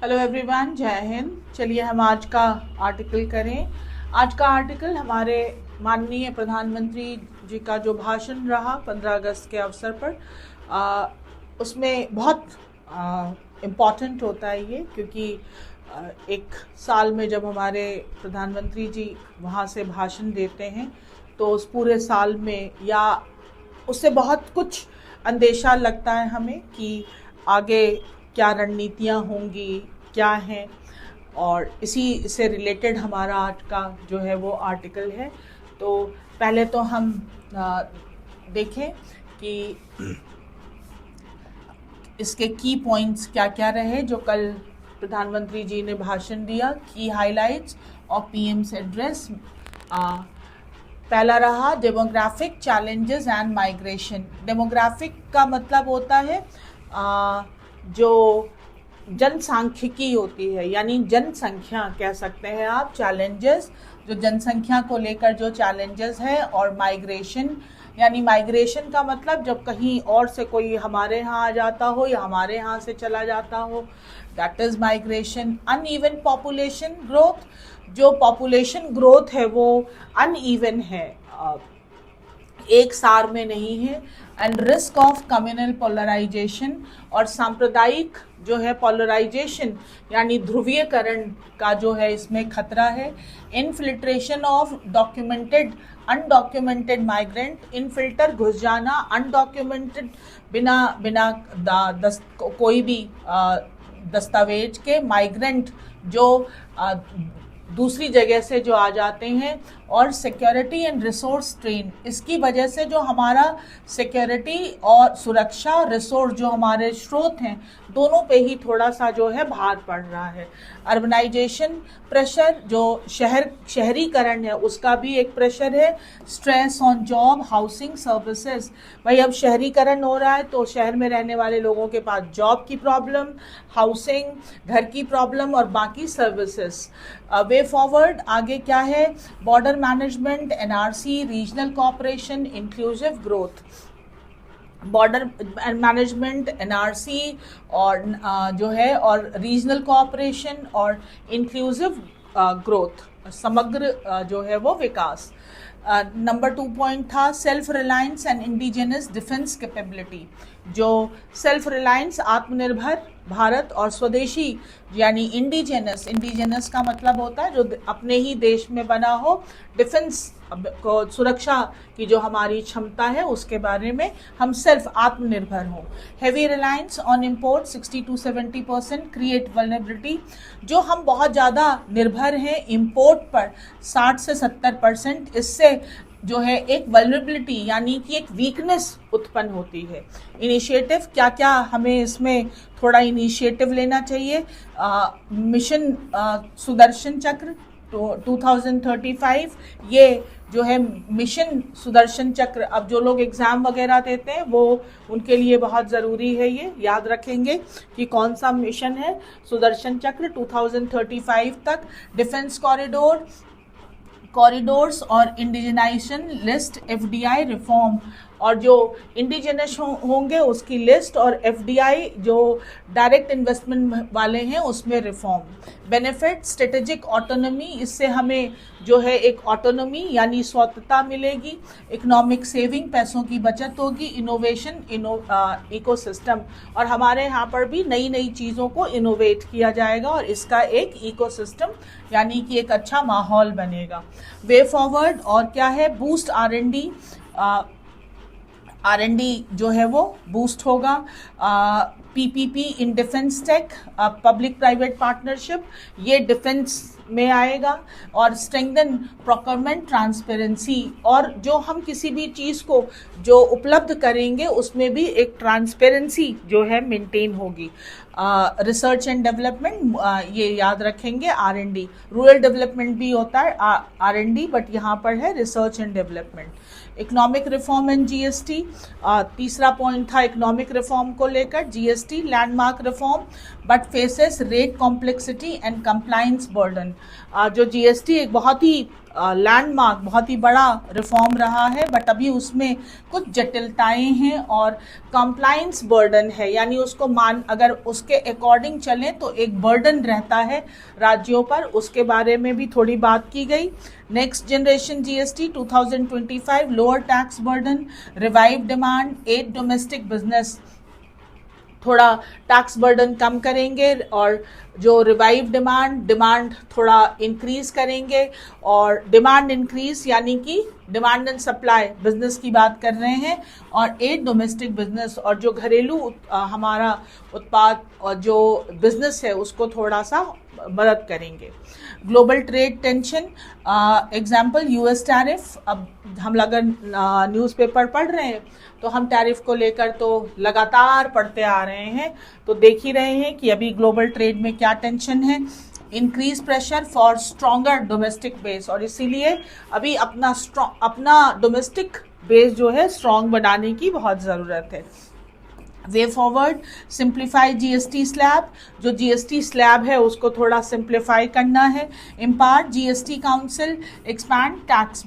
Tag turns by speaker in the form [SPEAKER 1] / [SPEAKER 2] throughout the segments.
[SPEAKER 1] Hello everyone, जय हिंद। चलिए हम आज का आर्टिकल करें। आज का आर्टिकल हमारे माननीय प्रधानमंत्री जी का जो भाषण रहा 15 अगस्त के अवसर पर, उसमें बहुत इम्पॉर्टेंट होता है ये, क्योंकि एक साल में जब हमारे प्रधानमंत्री जी वहाँ से भाषण देते हैं तो उस पूरे साल में या उससे बहुत कुछ अंदेशा लगता है हमें कि आगे क्या रणनीतियाँ होंगी, क्या हैं, और इसी से रिलेटेड हमारा आज का जो है वो आर्टिकल है। तो पहले तो हम देखें कि इसके की पॉइंट्स क्या क्या रहे जो कल प्रधानमंत्री जी ने भाषण दिया। की हाइलाइट्स ऑफ पीएम्स एड्रेस। पहला रहा demographic challenges and migration. Demographic का मतलब होता है जो जनसांख्यिकी होती है, यानी जनसंख्या कह सकते हैं आप। चैलेंजेस जो जनसंख्या को लेकर जो चैलेंजेस है, और माइग्रेशन यानी माइग्रेशन का मतलब जब कहीं और से कोई हमारे यहाँ आ जाता हो या हमारे यहाँ से चला जाता हो, that is migration. Uneven population growth, जो पॉपुलेशन ग्रोथ है वो अनइवन है, एक सार में नहीं है। And risk of communal polarisation, और सांप्रदायिक जो है पोलराइजेशन यानी ध्रुवीयकरण का जो है इसमें खतरा है। Infiltration of documented undocumented migrant, infiltrate घुस जाना, अनडॉक्यूमेंटेड बिना कोई भी दस्तावेज के माइग्रेंट जो दूसरी जगह से जो आ जाते हैं। और सिक्योरिटी एंड रिसोर्स स्ट्रेन, इसकी वजह से जो हमारा सिक्योरिटी और सुरक्षा रिसोर्स जो हमारे स्रोत हैं दोनों पे ही थोड़ा सा जो है भार पड़ रहा है। अर्बनाइजेशन प्रेशर, जो शहरीकरण है उसका भी एक प्रेशर है। Stress on job, housing, services. भाई अब शहरीकरण हो रहा है तो शहर में रहने वाले लोगों के पास जॉब की प्रॉब्लम, हाउसिंग, घर की प्रॉब्लम और बाकी सर्विसेज। वे फॉरवर्ड आगे क्या है? Border management, NRC, regional cooperation, inclusive growth. Border management, NRC और जो है और रीजनल कोऑपरेशन और इंक्लूसिव ग्रोथ, समग्र जो है वो विकास। नंबर 2 पॉइंट था self reliance and indigenous defence capability. जो सेल्फ रिलायंस, आत्मनिर्भर भारत, और स्वदेशी यानी इंडिजिनस का मतलब होता है जो अपने ही देश में बना हो। डिफेंस को, सुरक्षा की जो हमारी क्षमता है उसके बारे में हम सेल्फ आत्मनिर्भर हों। Heavy reliance on import 60 to 70%, create vulnerability, जो हम बहुत ज़्यादा निर्भर हैं इम्पोर्ट पर 60 से 70%, इससे जो है एक वल्नरेबिलिटी यानी कि एक वीकनेस उत्पन्न होती है। इनिशिएटिव क्या क्या हमें इसमें थोड़ा इनिशिएटिव लेना चाहिए। मिशन सुदर्शन चक्र 2035, ये जो है मिशन सुदर्शन चक्र, अब जो लोग एग्ज़ाम वगैरह देते हैं वो उनके लिए बहुत ज़रूरी है, ये याद रखेंगे कि कौन सा मिशन है। सुदर्शन चक्र 2035 तक। डिफेंस कॉरिडोर्स और इंडिजिनाइजेशन लिस्ट, एफडीआई रिफॉर्म, और जो इंडिजिनस होंगे उसकी लिस्ट, और एफडीआई जो डायरेक्ट इन्वेस्टमेंट वाले हैं उसमें रिफॉर्म। बेनिफिट स्ट्रेटेजिक ऑटोनॉमी, इससे हमें जो है एक ऑटोनॉमी यानी स्वायत्तता मिलेगी। इकोनॉमिक सेविंग, पैसों की बचत होगी। इनोवेशन, इकोसिस्टम, और हमारे यहाँ पर भी नई नई चीज़ों को इनोवेट किया जाएगा और इसका एक इकोसिस्टम यानी कि एक अच्छा माहौल बनेगा। वे फॉरवर्ड और क्या है? बूस्ट आर&डी जो है वो बूस्ट होगा। PPP in defence tech, public private partnership, ये डिफेंस में आएगा। और स्ट्रेंथन प्रोक्योरमेंट ट्रांसपेरेंसी, और जो हम किसी भी चीज़ को जो उपलब्ध करेंगे उसमें भी एक ट्रांसपेरेंसी जो है मेंटेन होगी। रिसर्च एंड डेवलपमेंट, ये याद रखेंगे। आर&डी, रूरल डेवलपमेंट भी होता है आर&डी, बट यहाँ पर है research and development. Economic reform and GST, तीसरा पॉइंट था इकोनॉमिक रिफॉर्म को लेकर। GST landmark reform but faces rate complexity and compliance burden. जो जीएसटी एक बहुत ही लैंडमार्क, बहुत ही बड़ा रिफॉर्म रहा है, बट अभी उसमें कुछ जटिलताएं हैं और कंप्लायंस बर्डन है, यानी उसको अगर उसके अकॉर्डिंग चलें तो एक बर्डन रहता है राज्यों पर, उसके बारे में भी थोड़ी बात की गई। Next generation GST 2025, lower tax burden, revive demand, aid domestic business, थोड़ा टैक्स बर्डन कम करेंगे और जो रिवाइव डिमांड थोड़ा इंक्रीज करेंगे। और डिमांड इंक्रीज यानी कि डिमांड एंड सप्लाई बिजनेस की बात कर रहे हैं, और एड डोमेस्टिक बिजनेस, और जो घरेलू हमारा उत्पाद और जो बिजनेस है उसको थोड़ा सा मदद करेंगे। Global trade tension, example US tariff. अब हम अगर न्यूज़पेपर पढ़ रहे हैं तो हम टैरिफ को लेकर तो लगातार पढ़ते आ रहे हैं, तो देख ही रहे हैं कि अभी ग्लोबल ट्रेड में क्या टेंशन है। Increase pressure for stronger domestic base, और इसीलिए अभी अपना डोमेस्टिक बेस जो है स्ट्रॉन्ग बनाने की बहुत ज़रूरत है। Way forward, simplify GST slab, जो जीएसटी स्लैब है उसको थोड़ा सिंप्लीफाई करना है। Impart GST council, expand tax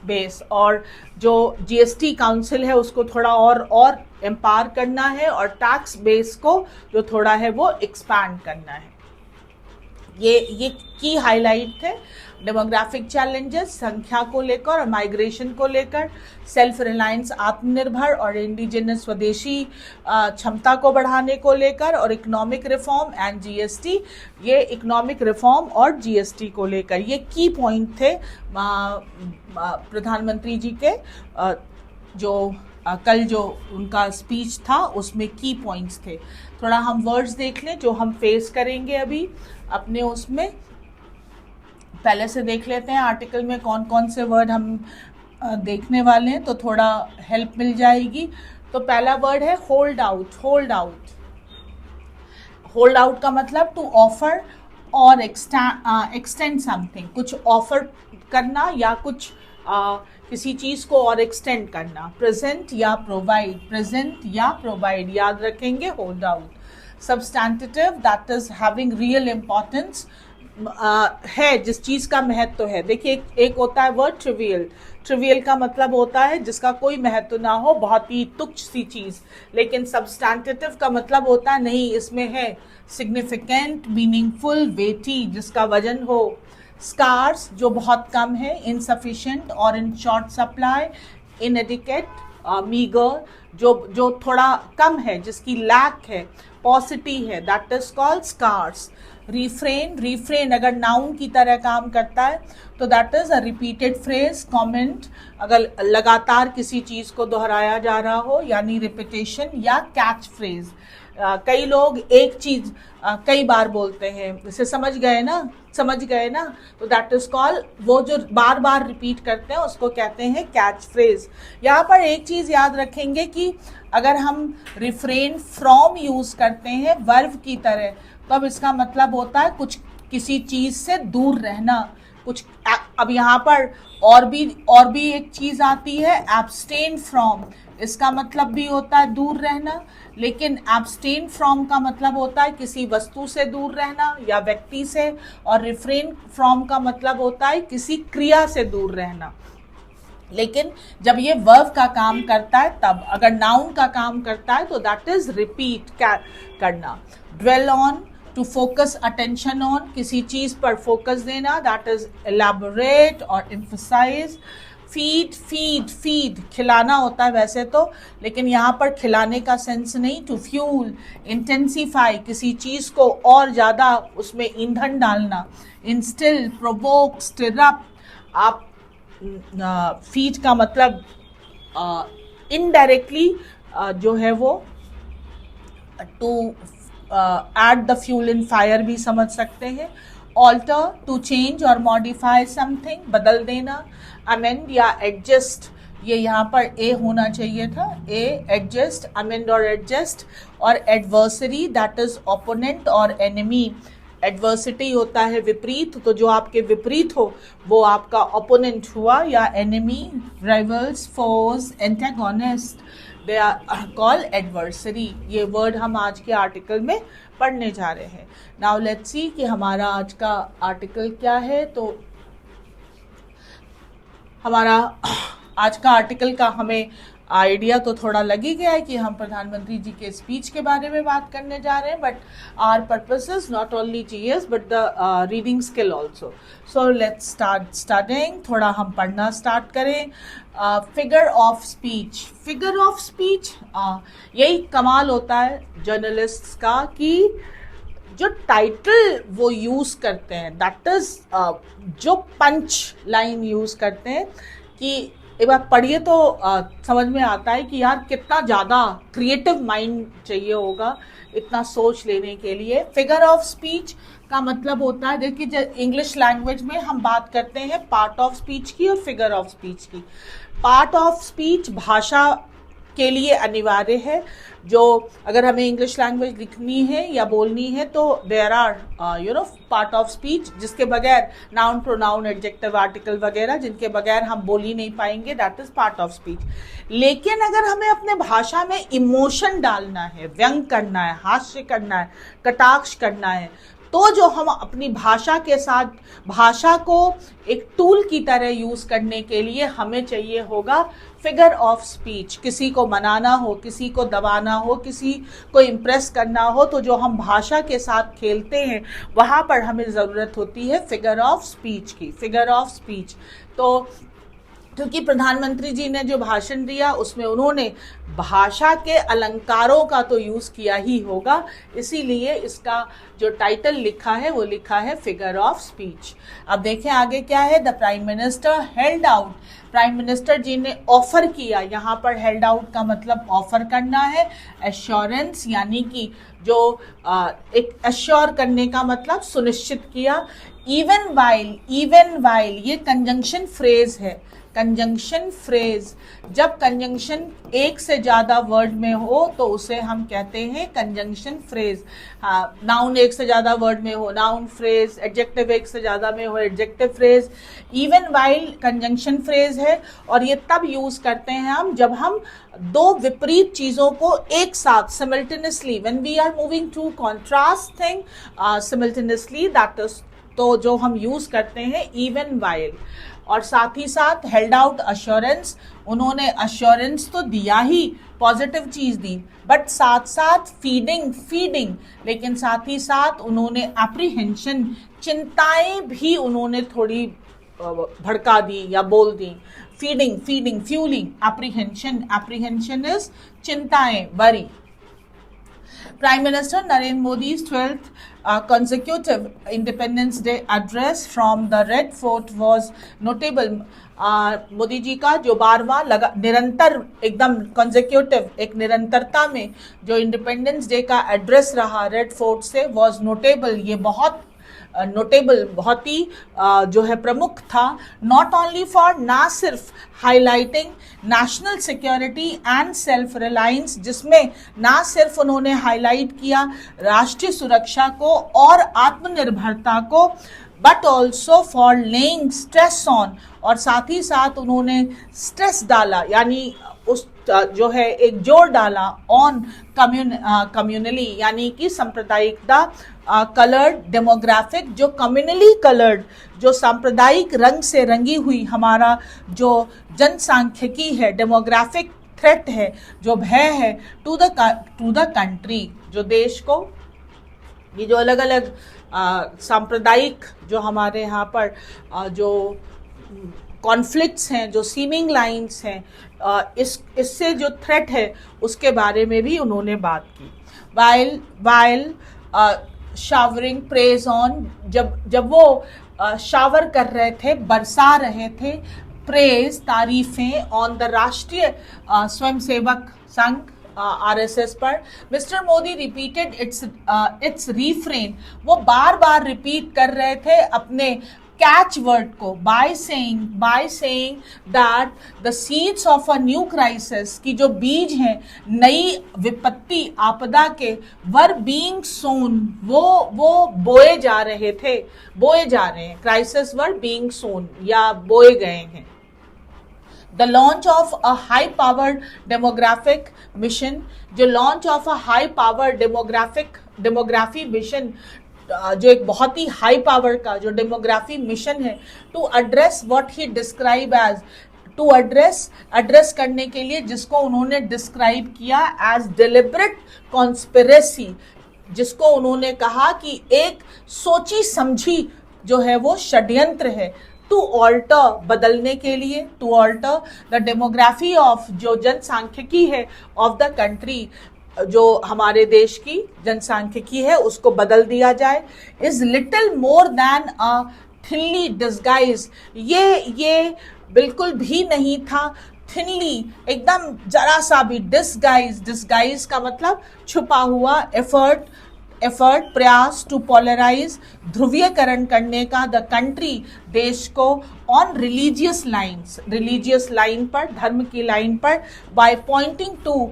[SPEAKER 1] base, और जो जीएसटी काउंसिल है उसको थोड़ा और एम्पावर करना है, और टैक्स बेस को जो थोड़ा है वो एक्सपैंड करना है। ये की हाईलाइट थे। डेमोग्राफिक चैलेंजेस, संख्या को लेकर और माइग्रेशन को लेकर, सेल्फ रिलायंस आत्मनिर्भर और इंडिजिनस स्वदेशी क्षमता को बढ़ाने को लेकर, और इकोनॉमिक रिफॉर्म एंड जीएसटी, ये इकोनॉमिक रिफॉर्म और जीएसटी को लेकर ये की पॉइंट थे प्रधानमंत्री जी के जो कल जो उनका स्पीच था उसमें की पॉइंट्स थे। थोड़ा हम वर्ड्स देख लें जो हम फेस करेंगे अभी अपने उसमें, पहले से देख लेते हैं आर्टिकल में कौन कौन से वर्ड हम देखने वाले हैं तो थोड़ा हेल्प मिल जाएगी। तो पहला वर्ड है होल्ड आउट। होल्ड आउट का मतलब टू ऑफर और एक्सटेंड समथिंग, कुछ ऑफर करना या कुछ किसी चीज़ को और एक्सटेंड करना। प्रेजेंट या प्रोवाइड, याद रखेंगे hold out. Substantive, that is having real importance, है जिस चीज़ का महत्व है। देखिए एक होता है वर्ड ट्रिवियल का मतलब होता है जिसका कोई महत्व ना हो, बहुत ही तुच्छ सी चीज़। लेकिन सब्सटैंटिव का मतलब होता है नहीं, इसमें है सिग्निफिकेंट, मीनिंगफुल, वेटी, जिसका वजन हो। स्कार्स, जो बहुत कम है। इनसफिशिएंट और in short supply. Inadequate, meagre, जो थोड़ा कम है, जिसकी लैक है, पॉसिटी है, that is called scarce. Refrain अगर नाउन की तरह काम करता है तो that is a repeated phrase. Comment, अगर लगातार किसी चीज़ को दोहराया जा रहा हो यानी रिपीटेशन। या कैच फ्रेज, कई लोग एक चीज़ कई बार बोलते हैं, इसे समझ गए ना, तो दैट इज कॉल्ड, वो जो बार बार रिपीट करते हैं उसको कहते हैं कैच फ्रेज। यहाँ पर एक चीज़ याद रखेंगे कि अगर हम रिफ्रेन फ्रॉम यूज़ करते हैं वर्ब की तरह, तब इसका मतलब होता है कुछ किसी चीज़ से दूर रहना, कुछ। अब यहाँ पर और भी एक चीज़ आती है, एब्सटेन फ्रॉम, इसका मतलब भी होता है दूर रहना, लेकिन एब्सटेन फ्रॉम का मतलब होता है किसी वस्तु से दूर रहना या व्यक्ति से, और रिफ्रेन फ्रॉम का मतलब होता है किसी क्रिया से दूर रहना। लेकिन जब ये वर्ब का काम करता है तब, अगर नाउन का काम करता है तो दैट इज रिपीट करना। Dwell on, to focus attention on, किसी चीज़ पर फोकस देना, दैट इज एलैबोरेट और एम्फसाइज। फीड, खिलाना होता है वैसे तो, लेकिन यहाँ पर खिलाने का सेंस नहीं। टू फ्यूल, इंटेंसीफाई, किसी चीज़ को और ज़्यादा उसमें ईंधन डालना। Instil, provoke, stir up. आप फीड का मतलब इनडायरेक्टली जो है वो to add the fuel in fire भी समझ सकते हैं। ऑल्टर, टू चेंज और मॉडिफाई समथिंग, बदल देना। अमेंड या एडजस्ट, ये यहाँ पर ए होना चाहिए था, ए, एडजस्ट, अमेंड और एडजस्ट। और एडवर्सरी, दैट इज ओपोनेंट और एनिमी। एडवर्सिटी होता है विपरीत, तो जो आपके विपरीत हो वो आपका ओपोनेंट हुआ या enemy. Rivals, foes, antagonist, they are called adversary. ये वर्ड हम आज के आर्टिकल में पढ़ने जा रहे हैं। नाउ लेट्स सी कि हमारा आज का आर्टिकल क्या है। तो हमारा आज का आर्टिकल का हमें आइडिया तो थोड़ा लग ही गया है कि हम प्रधानमंत्री जी के स्पीच के बारे में बात करने जा रहे हैं, but our purpose is not only GS but the reading skill also. So let's start studying. थोड़ा हम पढ़ना स्टार्ट करें. Figure of speech. Figure of speech, यही कमाल होता है जर्नलिस्ट्स का कि जो टाइटल वो यूज करते हैं, दैट इज जो पंच लाइन यूज करते हैं कि एक बार पढ़िए तो समझ में आता है कि यार कितना ज़्यादा क्रिएटिव माइंड चाहिए होगा इतना सोच लेने के लिए. फिगर ऑफ स्पीच का मतलब होता है, देखिए इंग्लिश लैंग्वेज में हम बात करते हैं पार्ट ऑफ स्पीच की और फिगर ऑफ स्पीच की. पार्ट ऑफ स्पीच भाषा के लिए अनिवार्य है. जो अगर हमें इंग्लिश लैंग्वेज लिखनी है या बोलनी है तो there are part of speech, जिसके बगैर नाउन प्रोनाउन एडजेक्टिव आर्टिकल वगैरह जिनके बगैर हम बोल ही नहीं पाएंगे, that is part of speech. लेकिन अगर हमें अपने भाषा में इमोशन डालना है, व्यंग करना है, हास्य करना है, कटाक्ष करना है, तो जो हम अपनी भाषा के साथ भाषा को एक टूल की तरह यूज करने के लिए हमें चाहिए होगा फिगर ऑफ स्पीच. किसी को मनाना हो, किसी को दबाना हो, किसी को इम्प्रेस करना हो, तो जो हम भाषा के साथ खेलते हैं वहाँ पर हमें ज़रूरत होती है फिगर ऑफ स्पीच की. फिगर ऑफ स्पीच तो क्योंकि प्रधानमंत्री जी ने जो भाषण दिया उसमें उन्होंने भाषा के अलंकारों का तो यूज़ किया ही होगा, इसीलिए इसका जो टाइटल लिखा है वो लिखा है फिगर ऑफ स्पीच. अब देखें आगे क्या है. The prime minister held out. Prime minister ji ने ऑफर किया. यहाँ पर हेल्ड आउट का मतलब ऑफर करना है. एश्योरेंस यानी कि जो एक एश्योर करने का मतलब सुनिश्चित किया. इवन वाइल ये कंजंक्शन फ्रेज है. कंजंक्शन फ्रेज, जब कंजंक्शन एक से ज़्यादा वर्ड में हो तो उसे हम कहते हैं कंजंक्शन फ्रेज. नाउन एक से ज़्यादा वर्ड में हो नाउन फ्रेज, एडजेक्टिव एक से ज़्यादा में हो adjective phrase. Even while conjunction phrase है और ये तब यूज़ करते हैं हम जब हम दो विपरीत चीज़ों को एक साथ simultaneously, when we are moving to contrast thing simultaneously, that is तो जो हम यूज़ करते हैं इवन वाइल. और साथ ही साथ हेल्ड आउट अश्योरेंस. उन्होंने अश्योरेंस तो दिया ही, पॉजिटिव चीज़ दी, बट साथ साथ फीडिंग, लेकिन साथ ही साथ उन्होंने एप्रीहेंशन, चिंताएं भी उन्होंने थोड़ी भड़का दी या बोल दी. फीडिंग, फ्यूलिंग, एप्रीहेंशन इज चिंताएं, worry. Prime Minister Narendra Modi's 12th consecutive Independence Day address from the Red Fort was notable. Modi ji का जो 12वां निरंतर एकदम कंसेक्यूटिव एक निरंतरता में जो इंडिपेंडेंस डे का एड्रेस रहा रेड फोर्ट से वॉज नोटेबल. ये बहुत नोटेबल, बहुत ही जो है प्रमुख था. नॉट ओनली फॉर, ना सिर्फ highlighting national security and self reliance, जिसमें ना सिर्फ उन्होंने हाईलाइट किया राष्ट्रीय सुरक्षा को और आत्मनिर्भरता को, but also for laying stress on, और साथ ही साथ उन्होंने स्ट्रेस डाला यानी उस जो है एक जोर डाला ऑन कम्युनली यानी कि सांप्रदायिकता, कलर्ड डेमोग्राफिक, जो कम्युनली कलर्ड, जो सांप्रदायिक रंग से रंगी हुई हमारा जो जनसांख्यिकी है, डेमोग्राफिक थ्रेट है, जो भय है टू द कंट्री, जो देश को, ये जो अलग अलग सांप्रदायिक जो हमारे यहाँ पर जो कॉन्फ्लिक्ट्स हैं, जो सीमिंग लाइंस हैं, इससे जो थ्रेट है उसके बारे में भी उन्होंने बात की. वाइल शावरिंग प्रेज ऑन, जब वो शावर कर रहे थे, बरसा रहे थे प्रेज, तारीफें ऑन द राष्ट्रीय स्वयंसेवक संघ RSS पर, mister Modi repeated it's refrain. वो बार बार रिपीट कर रहे थे अपने कैच वर्ड को, by saying that the seeds of a new crisis, की जो बीज हैं नई विपत्ति आपदा के, वर बीइंग सोन, वो बोए जा रहे हैं. क्राइसिस वर बीइंग सोन या बोए गए हैं. The launch of a high-powered demographic mission, जो launch of a high-powered demography mission जो एक बहुत ही हाई पावर का जो डेमोग्राफी मिशन है, to address what he describe as, to address करने के लिए जिसको उन्होंने डिस्क्राइब किया एज डिलिबरेट कॉन्स्पिरेसी, जिसको उन्होंने कहा कि एक सोची समझी जो है वो षड्यंत्र है, टू ऑल्टर, बदलने के लिए, to alter the demography of, जो जनसांख्यिकी है ऑफ द कंट्री, जो हमारे देश की जनसांख्यिकी है उसको बदल दिया जाए, is little more than a thinly disguise, ये बिल्कुल भी नहीं था, थिनली एकदम जरा सा भी, डिस्गाइज का मतलब छुपा हुआ, एफर्ट प्रयास, टू पोलराइज, ध्रुवीयकरण करने का, द कंट्री, देश को, ऑन रिलीजियस लाइन पर, धर्म की लाइन पर, बाय पॉइंटिंग टू,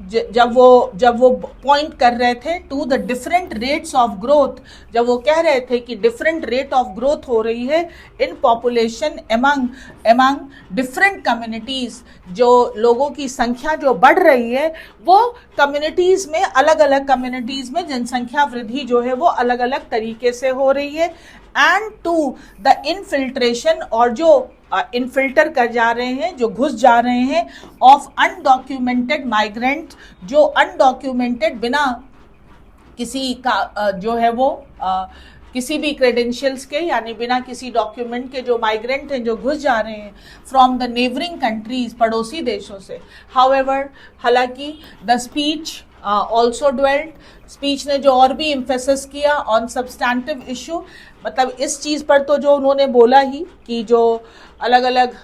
[SPEAKER 1] जब वो पॉइंट कर रहे थे to the different rates of growth, जब वो कह रहे थे कि डिफरेंट रेट ऑफ ग्रोथ हो रही है in population among different communities, जो लोगों की संख्या जो बढ़ रही है वो कम्युनिटीज में, अलग अलग कम्युनिटीज में जनसंख्या वृद्धि जो है वो अलग अलग तरीके से हो रही है, एंड टू द इनफिल्ट्रेशन, और जो इनफिल्टर कर जा रहे हैं, जो घुस जा रहे हैं, ऑफ अनडॉक्यूमेंटेड माइग्रेंट, जो अनडॉक्यूमेंटेड, बिना किसी का जो है वो किसी भी क्रेडेंशियल्स के, यानी बिना किसी डॉक्यूमेंट के जो माइग्रेंट हैं जो घुस जा रहे हैं फ्रॉम द नेबरिंग कंट्रीज, पड़ोसी देशों से। हाउएवर, हालांकि the speech also dwelt, speech ने जो और भी इम्फेसिस किया ऑन सब्सटैंटिव इशू, मतलब इस चीज़ पर तो जो उन्होंने बोला ही कि जो अलग अलग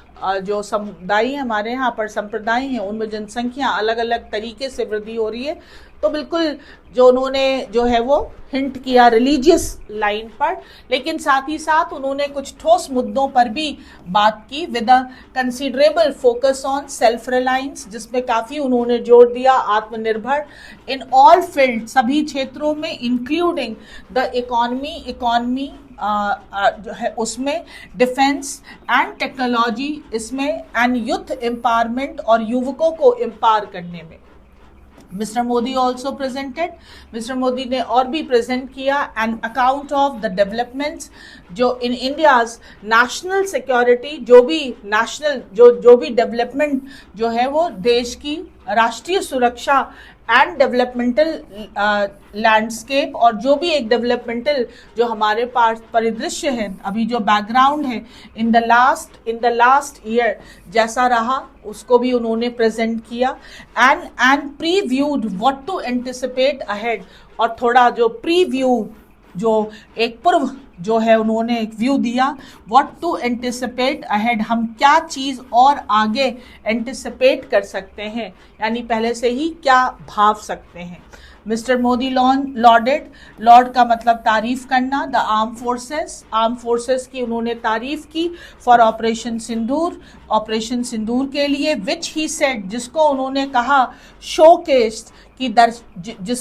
[SPEAKER 1] जो समुदाय हैं हमारे यहाँ पर, संप्रदाय हैं, उनमें जनसंख्या अलग अलग तरीके से वृद्धि हो रही है, तो बिल्कुल जो उन्होंने जो है वो हिंट किया रिलीजियस लाइन पर, लेकिन साथ ही साथ उन्होंने कुछ ठोस मुद्दों पर भी बात की, with a considerable focus on self reliance, जिसमें काफ़ी उन्होंने जोर दिया आत्मनिर्भर इन ऑल फील्ड, सभी क्षेत्रों में, इंक्लूडिंग द इकॉनमी जो है उसमें, डिफेंस एंड टेक्नोलॉजी इसमें, एंड यूथ एम्पावरमेंट, और युवकों को एम्पावर करने में। Mister Modi also presented, mister Modi ने और भी प्रेजेंट किया an account of the developments जो इन इंडियाज नेशनल सिक्योरिटी, जो भी डेवलपमेंट जो है वो देश की राष्ट्रीय सुरक्षा एंड डेवलपमेंटल लैंडस्केप, और जो भी एक डेवलपमेंटल जो हमारे पास परिदृश्य है, अभी जो बैकग्राउंड है इन द लास्ट ईयर जैसा रहा, उसको भी उन्होंने प्रेजेंट किया, and previewed what to anticipate ahead, और थोड़ा जो प्रीव्यू, जो एक पूर्व जो है उन्होंने एक व्यू दिया, व्हाट टू एंटिसिपेट अहेड, हम क्या चीज़ और आगे एंटिसिपेट कर सकते हैं, यानी पहले से ही क्या भाव सकते हैं। मिस्टर मोदी लॉर्डेड, लॉर्ड का मतलब तारीफ करना, द आर्म फोर्सेस की उन्होंने तारीफ की, फॉर ऑपरेशन सिंदूर के लिए, विच ही सेड, जिसको उन्होंने कहा शोकेस्ड, कि जिस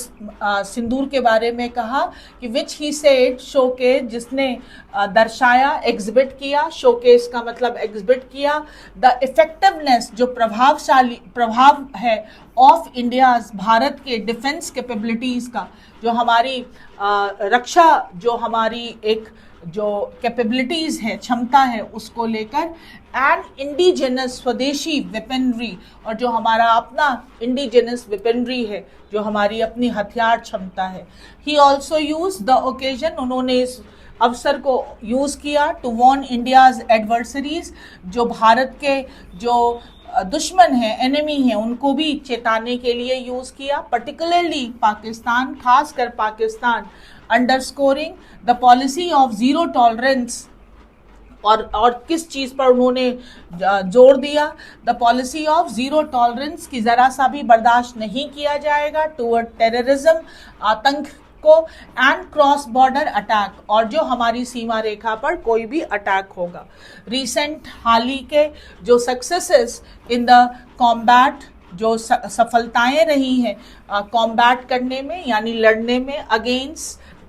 [SPEAKER 1] सिंदूर के बारे में कहा कि विच ही सेड शोकेस, जिसने दर्शाया, एग्जिबिट किया, शोकेस का मतलब एग्जिबिट किया, द इफेक्टिवनेस, जो प्रभाव है, ऑफ इंडियाज, भारत के डिफेंस कैपेबिलिटीज़ का, जो हमारी रक्षा, जो हमारी एक जो कैपेबिलिटीज़ है, क्षमता है, उसको लेकर, एंड इंडिजिनस, स्वदेशी वेपनरी, और जो हमारा अपना इंडिजिनस वेपनरी है, जो हमारी अपनी हथियार क्षमता है। He also use the occasion, उन्होंने इस अवसर को यूज़ किया, टू वॉर्न इंडियाज एडवर्सरीज, जो भारत के जो दुश्मन हैं, एनिमी हैं, उनको भी चेताने के लिए यूज़ किया, पर्टिकुलरली पाकिस्तान, खासकर Pakistan, underscoring the policy of zero tolerance, और किस चीज़ पर उन्होंने जोर दिया, the policy of zero tolerance, की ज़रा सा भी बर्दाश्त नहीं किया जाएगा टूवर्ड टेररिज्म, आतंक को, एंड क्रॉस बॉर्डर अटैक, और जो हमारी सीमा रेखा पर कोई भी अटैक होगा। रिसेंट हाल ही के जो सक्सेसेस इन द कॉम्बैट, जो सफलताएं रही हैं कॉम्बैट करने में, यानी लड़ने में,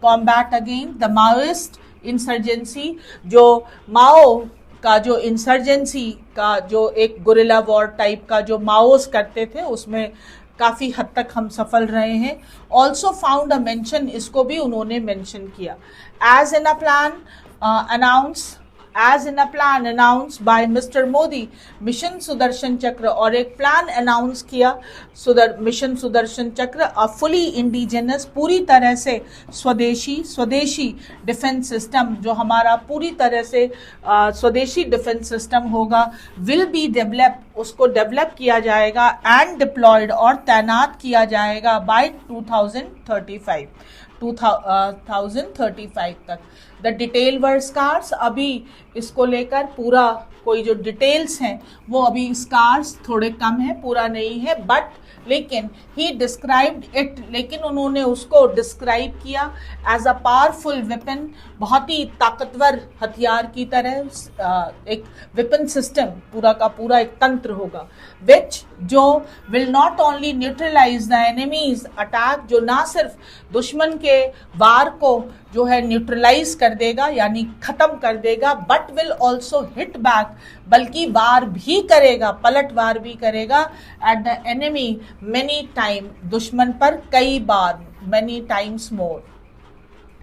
[SPEAKER 1] combat against the Maoist insurgency, जो माओ का जो इंसर्जेंसी का जो एक गुरिल्ला वॉर टाइप का जो माओस करते थे, उसमें काफ़ी हद तक हम सफल रहे हैं। ऑल्सो फाउंड अ मेंशन, इसको भी उन्होंने मेंशन किया। As in a plan announce by Mr Modi mission Sudarshan Chakra, और एक प्लान अनाउंस किया mission Sudarshan Chakra, a fully indigenous, पूरी तरह से स्वदेशी डिफेंस सिस्टम, जो हमारा पूरी तरह से स्वदेशी डिफेंस सिस्टम होगा, विल बी डेवलप, उसको डेवलप किया जाएगा, एंड डिप्लॉयड, और तैनात किया जाएगा बाय 2035 तक। द डिटेल वर स्कार्स, अभी इसको लेकर पूरा कोई जो डिटेल्स हैं वो अभी स्कार्स थोड़े कम है, पूरा नहीं है, बट लेकिन ही डिस्क्राइब्ड इट, लेकिन उन्होंने उसको डिस्क्राइब किया एज अ पावरफुल वेपन, बहुत ही ताकतवर हथियार की तरह, एक वेपन सिस्टम, पूरा का पूरा एक तंत्र होगा, विच जो will not only neutralise the enemies attack, जो ना सिर्फ दुश्मन के वार को जो है न्यूट्रलाइज कर देगा यानी खत्म कर देगा, but will also hit back, बल्कि वार भी करेगा, पलटवार भी करेगा at the enemy many time, दुश्मन पर कई बार, मेनी टाइम्स मोर।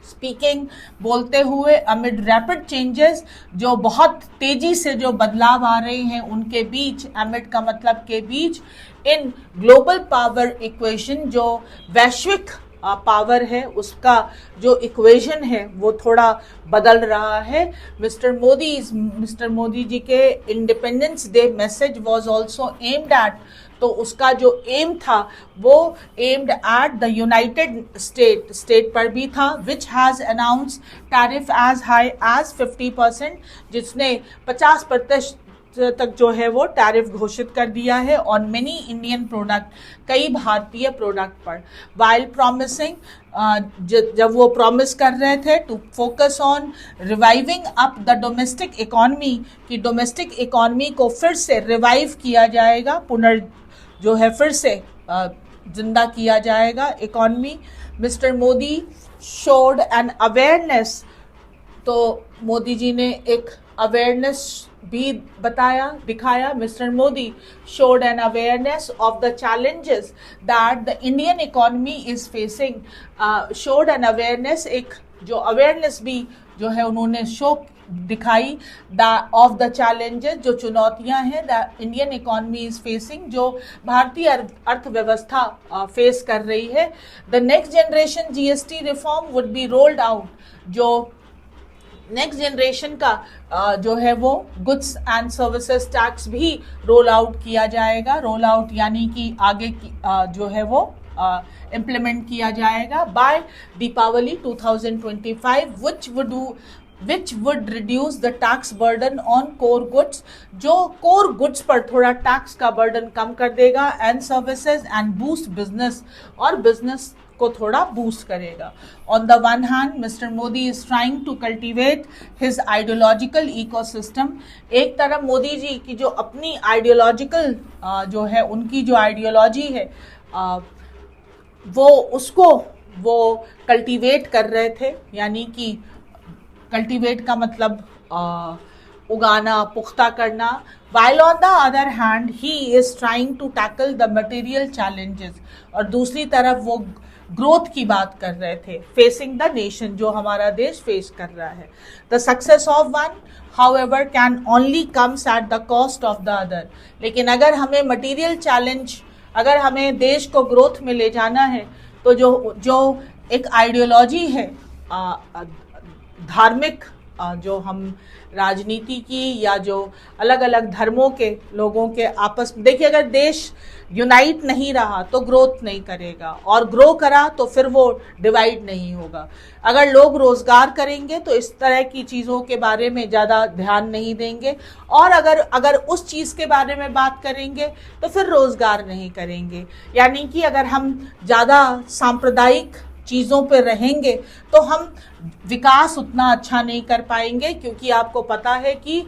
[SPEAKER 1] स्पीकिंग, बोलते हुए, अमिड रैपिड चेंजेस, जो बहुत तेजी से जो बदलाव आ रहे हैं उनके बीच, अमिड का मतलब के बीच, इन ग्लोबल पावर इक्वेशन, जो वैश्विक पावर है उसका जो इक्वेशन है वो थोड़ा बदल रहा है। मिस्टर मोदी जी के Independence Day message was also aimed at, तो उसका जो एम था वो aimed at the United State पर भी था, which has announce tariff as high as 50%, जिसने 50% तक जो है वो टैरिफ घोषित कर दिया है ऑन मेनी इंडियन प्रोडक्ट, कई भारतीय प्रोडक्ट पर। वाइल प्रॉमिसिंग, जब वो प्रॉमिस कर रहे थे to focus on reviving up the domestic economy, कि डोमेस्टिक इकॉनमी को फिर से रिवाइव किया जाएगा, जो है फिर से जिंदा किया जाएगा economy. Mister Modi showed an awareness, तो मोदी जी ने एक अवेयरनेस भी दिखाया। Mister Modi showed an awareness of the challenges that the Indian economy is facing, showed an awareness, एक जो अवेयरनेस भी जो है उन्होंने दिखाई ऑफ द चैलेंजेस, जो चुनौतियां हैं the Indian economy is facing, जो भारतीय अर्थव्यवस्था फेस कर रही है। The next generation GST reform would be rolled out, जो नेक्स्ट जनरेशन का जो है वो गुड्स एंड सर्विसेज टैक्स भी रोल आउट किया जाएगा। रोल आउट यानी कि आगे की जो है वो इम्प्लीमेंट किया जाएगा bye Deepawali 2025, which would reduce the tax burden on core goods, जो core goods पर थोड़ा टैक्स का बर्डन कम कर देगा, and services and boost business, और business को थोड़ा बूस्ट करेगा। On the one hand, Mr. Modi is trying to cultivate his ideological ecosystem, एक तरफ मोदी जी की जो अपनी आइडियोलॉजिकल जो है उनकी जो आइडियोलॉजी है वो कल्टीवेट कर रहे थे, यानी कि कल्टीवेट का मतलब उगाना, पुख्ता करना। While on the other hand, he is trying to tackle the material challenges, और दूसरी तरफ वो ग्रोथ की बात कर रहे थे, फेसिंग द नेशन, जो हमारा देश फेस कर रहा है। The success of one however can only comes at the cost of the other, लेकिन अगर हमें मटेरियल चैलेंज, अगर हमें देश को ग्रोथ में ले जाना है, तो जो एक आइडियोलॉजी है धार्मिक, जो हम राजनीति की या जो अलग अलग धर्मों के लोगों के आपस में, देखिए अगर देश यूनाइट नहीं रहा तो ग्रोथ नहीं करेगा, और ग्रो करा तो फिर वो डिवाइड नहीं होगा। अगर लोग रोजगार करेंगे तो इस तरह की चीज़ों के बारे में ज़्यादा ध्यान नहीं देंगे, और अगर उस चीज़ के बारे में बात करेंगे तो फिर रोजगार नहीं करेंगे। यानी कि अगर हम ज़्यादा सांप्रदायिक चीज़ों पर रहेंगे तो हम विकास उतना अच्छा नहीं कर पाएंगे, क्योंकि आपको पता है कि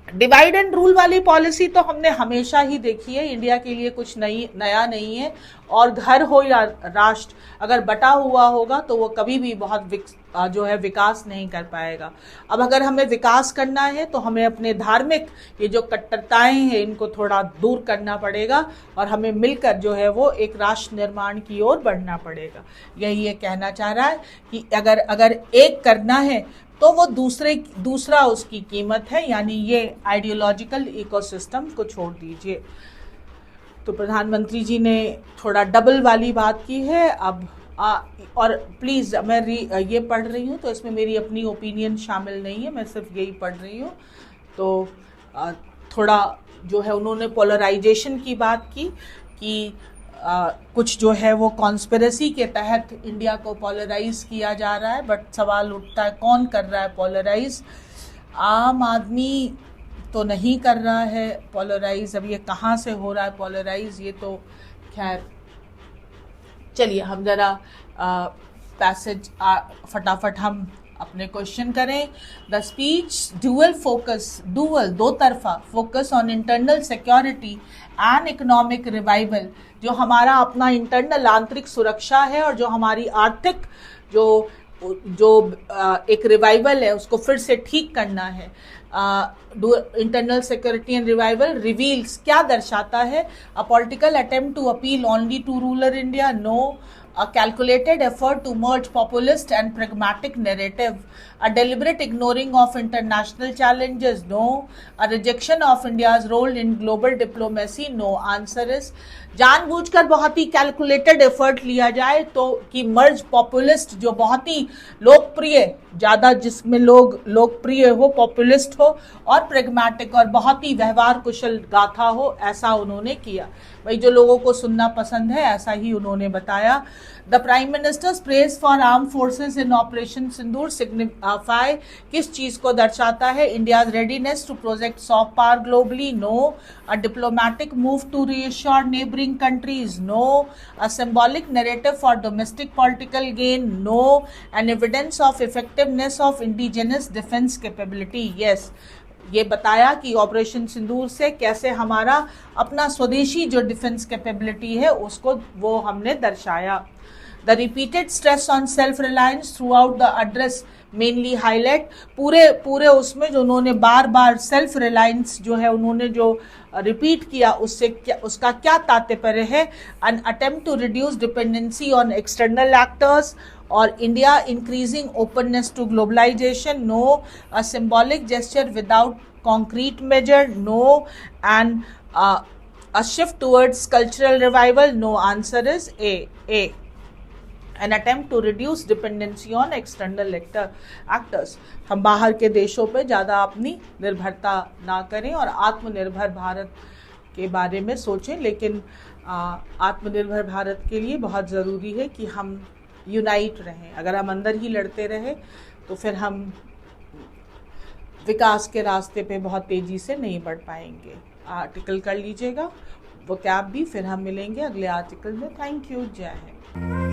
[SPEAKER 1] डिवाइड एंड रूल वाली पॉलिसी तो हमने हमेशा ही देखी है, इंडिया के लिए कुछ नया नहीं है। और घर हो या राष्ट्र, अगर बटा हुआ होगा तो वो कभी भी बहुत जो है विकास नहीं कर पाएगा। अब अगर हमें विकास करना है तो हमें अपने धार्मिक ये जो कट्टरताएं हैं इनको थोड़ा दूर करना पड़ेगा और हमें मिलकर जो है वो एक राष्ट्र निर्माण की ओर बढ़ना पड़ेगा। यही ये कहना चाह रहा है कि अगर एक करना है तो वो दूसरा उसकी कीमत है, यानी ये आइडियोलॉजिकल इकोसिस्टम को छोड़ दीजिए। तो प्रधानमंत्री जी ने थोड़ा डबल वाली बात की है। अब और प्लीज़ मैं ये पढ़ रही हूँ तो इसमें मेरी अपनी ओपिनियन शामिल नहीं है, मैं सिर्फ यही पढ़ रही हूँ। तो थोड़ा जो है उन्होंने पोलराइजेशन की बात की कि कुछ जो है वो कॉन्स्पिरेसी के तहत इंडिया को पोलराइज किया जा रहा है, बट सवाल उठता है कौन कर रहा है पोलराइज? आम आदमी तो नहीं कर रहा है पोलराइज। अब ये कहाँ से हो रहा है पोलराइज, ये तो खैर चलिए हम ज़रा पैसेज फटाफट हम अपने क्वेश्चन करें। द स्पीच ड्यूअल दो तरफा focus on internal security and economic revival, जो हमारा अपना इंटरनल आंतरिक सुरक्षा है और जो हमारी आर्थिक जो एक रिवाइवल है उसको फिर से ठीक करना है। Internal security and revival reveals क्या दर्शाता है? A political attempt to appeal only to rural India? No. A calculated effort to merge populist and pragmatic narrative, a deliberate ignoring of international challenges? No. A rejection of India's role in global diplomacy? No. Answer is जानबूझकर बहुत ही calculated effort लिया जाए तो कि मर्ज populist जो बहुत ही लोकप्रिय, ज़्यादा जिसमें लोग लोकप्रिय हो, पॉपुलिस्ट हो, और प्रेगमेटिक और बहुत ही व्यवहार कुशल गाथा हो, ऐसा उन्होंने किया। भाई जो लोगों को सुनना पसंद है ऐसा ही उन्होंने बताया। The prime minister's praise for arm forces in operation Sindoor signify किस चीज़ को दर्शाता है? India's readiness to project soft power globally? No. A diplomatic move to reassure neighbouring countries? No. A symbolic narrative for domestic political gain? No. An evidence of effectiveness of indigenous defense capability? Yes. ये बताया कि operation सिंदूर से कैसे हमारा अपना स्वदेशी जो defence capability है उसको वो हमने दर्शाया। The repeated stress on self reliance through out the address mainly highlight, पूरे उसमें जो उन्होंने बार बार सेल्फ रिलायंस जो है उन्होंने जो रिपीट किया उसका क्या तात्पर्य है? An attempt to reduce dependency on external actors और India increasing openness to globalisation? No. A symbolic gesture without concrete measure? No. And a shift towards cultural revival? No. Answer is a an attempt to reduce dependency on external actors। हम बाहर के देशों पे ज़्यादा अपनी निर्भरता ना करें और आत्मनिर्भर भारत के बारे में सोचें। लेकिन आत्मनिर्भर भारत के लिए बहुत ज़रूरी है कि हम यूनाइट रहें। अगर हम अंदर ही लड़ते रहे तो फिर हम विकास के रास्ते पे बहुत तेज़ी से नहीं बढ़ पाएंगे। आर्टिकल कर लीजिएगा वो कैब भी, फिर हम मिलेंगे अगले आर्टिकल में। Thank you. जय हिंद।